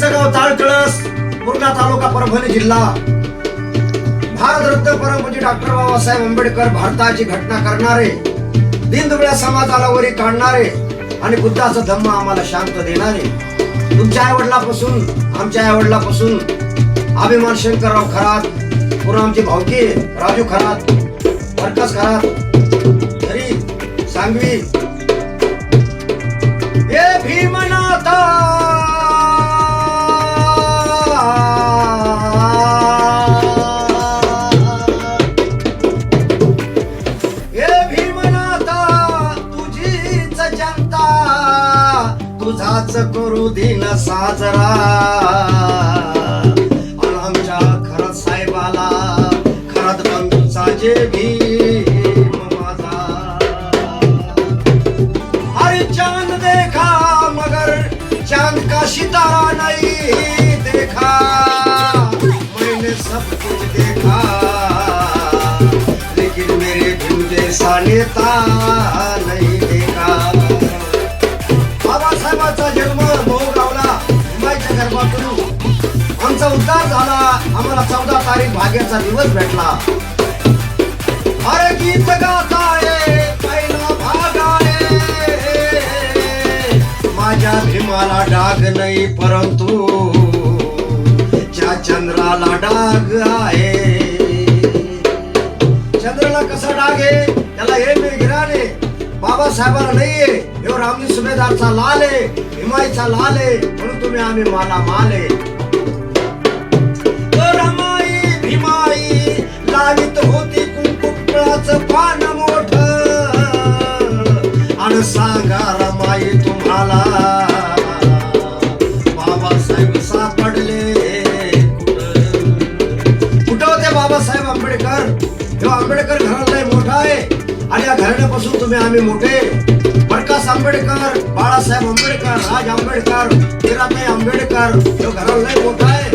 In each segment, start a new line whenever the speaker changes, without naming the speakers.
आमचं गाव ताळकळस, पूर्णा तालुका, परभणी जिल्हा. भारतरत्न परमपूज्य डॉक्टर बाबासाहेब आंबेडकर भारताची घटना करणारे, दीनदुबळ्या समाजाला वरी काढणारे आणि बुद्धाचा धम्म आम्हाला शांत देणारे, तुमच्या आई वडिलापासून, आमच्या आई वडिलापासून अभिमान शंकरराव खरात, पुन्हा आमची भावकी राजू खरात, प्रकाश खरात, हरी सांगवी, हे भीमनाथा तुझाच करू दिन साजरा. आणि आमच्या खरत साहेबाला खरत बंधूचा जे भीम माझा. अरे चांद देखा मगर चांद का सितारा नहीं देखा, मैंने सब कुछ देखा लेकिन मेरे भीम जैसा नेता नहीं देखा. बाबासाहेबांचा जन्म मोहगावला मुंबईच्या गर्भातून आमचा उद्धार झाला. आम्हाला 14 तारीख भाग्याचा दिवस भेटला. अरे गीत गाताय पहिला भाग आहे, माझ्या भीमाला डाग नाही परंतु ज्या चंद्राला डाग आहे. चंद्राला कसा डाग आहे, त्याला हे मेघराने, बाबासाहेबांना नाहीये. हे रामजी सुभेदारचा लाल आहे, हिमाईचा लाल आहे, म्हणून तुम्ही आम्ही माला माले. रमाई भीमाई लावित होती कुंकुळाचं पान मोठ, आणि सांगा रमाई तुम्हाला बाबासाहेब सापडले कुठं होते बाबासाहेब आंबेडकर. हे आंबेडकर घराला मोठा आहे आणि या घराण्यापासून तुम्ही आम्ही मोठे. प्रकाश आंबेडकर, बाळासाहेब आंबेडकर, राज आंबेडकर, हिराताई आंबेडकर, हे घराला लय मोठा आहे.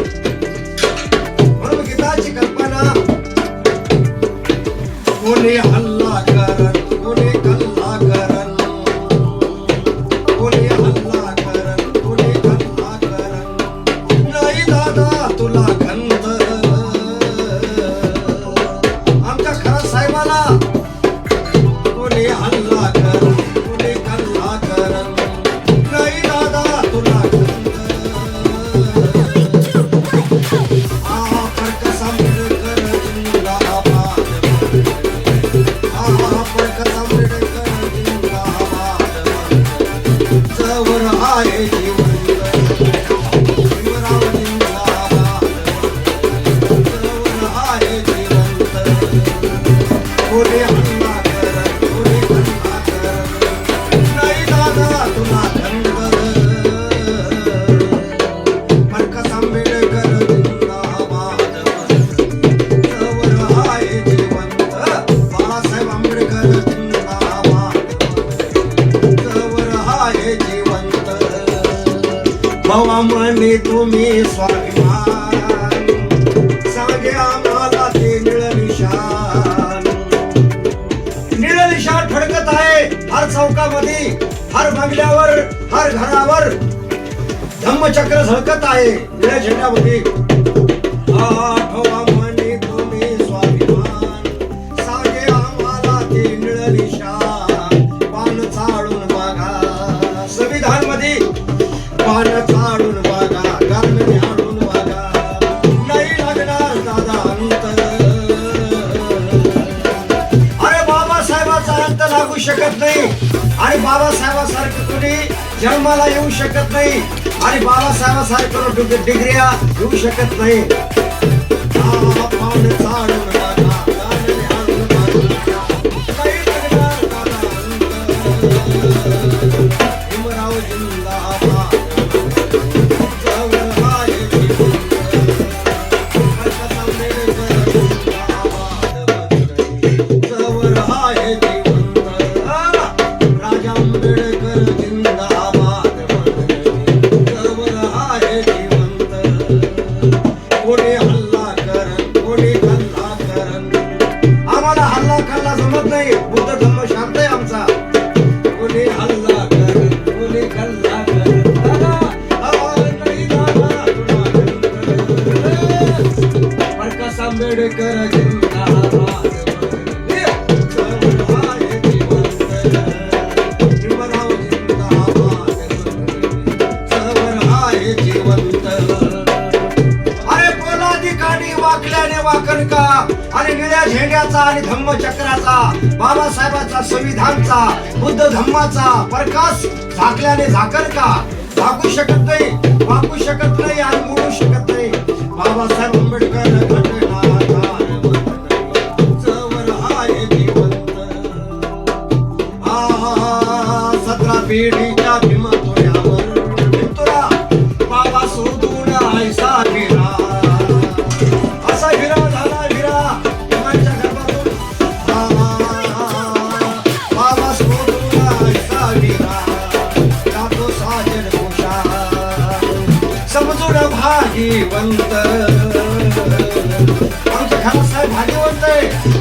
म्हणून गीताची कल्पना, कोणी हल्ला करन, कोणी कल्ला करन, कोणी हल्ला करन, कोणी कल्ला करन, नाही दादा तुला खंत. आमच्या खरा साहेबाला कोणी हल्ला करन, कोणी कल्ला करन, नाही दादा तुला खंत. प्रकाश आंबेडकर जिंदाबाद, प्रकाश आंबेडकर जिंदाबाद. जवर आहे जिवंत भीमराव जिंदाबाद, जवर आहे जिवंत. कोणी हल्ला करन, कोणी कल्ला करन, नाही दादा तुला खंत. प्रकाश आंबेडकर जिंदाबाद, जवर आहे जिवंत. बाळासाहेब आंबेडकर जिंदाबाद, जवर आहे जिवंत. भवा म्हणे तुम्ही स्वाभिमान, सांगे आम्हाला ते निळ निशान. निळ निशान फडकत आहे हर चौकामध्ये, हर बंगल्यावर, हर घरावर. धम्मचक्र झळकत आहे निळ्या झेंड्यामध्ये. आठवा म्हणे तुम्ही स्वाभिमान, सांगे आम्हाला ते निळ निशान. पान चाळून बघा संविधान मध्ये, पान चाळून बघा, गारमेंट हाडून बघा, नाही लागणार दादा अंत. अरे बाबासाहेबाचा अंत लागू शकत नाही आणि बाबासाहेबासारखं कुणी जन्माला येऊ शकत नाही आणि बाबासाहेबासारखं डिग्र्या येऊ शकत नाही. पान चाळून बघा, गारमेंट हाडून बघा, नाही लागणार दादा अंत. भीमराव जिंदाबाद, जवर आहे जिवंत. प्रकाश आंबेडकर जिंदाबाद, जवर आहे जिवंत. राजा आंबेडकर जिंदाबाद, जवर आहे जिवंत. कोणी हल्ला करन, कोणी कल्ला करन, आम्हाला हल्ला कल्ला जमत नाही. बुद्ध धम्म शांत आहे आमचा. कोणी हल्ला करन, कोणी कल्ला करन, आंबेडकर जिंदाबाद चळवळ जिवंत भीमराव जिंदाबाद चळवळ जिवंत अरे पोलादी काठी वाकल्याने वाकण का आणि निळ्या झेंड्याचा आणि धम्मचक्राचा बाबासाहेबांचा संविधानचा बुद्ध धम्माचा प्रकाश झाकल्याने झाकण का झाकू शकत नाही वाकू शकत नाही आणि मोडू शकत नाही बाबासाहेब आंबेडकर घटनाकार चळवळ आहे जिवंत 17 पिढीच्या भीमतोऱ्यावर भीमतोरा बाबा सोडून ऐसा फिरा असा फिरा झाला फिरा भीमाच्या गर्भातून बाबा सोडून ऐसा फिरा जातो साजन पोषा समजून भागीवंत आमच्या घरात साहेब भागीवंत आहे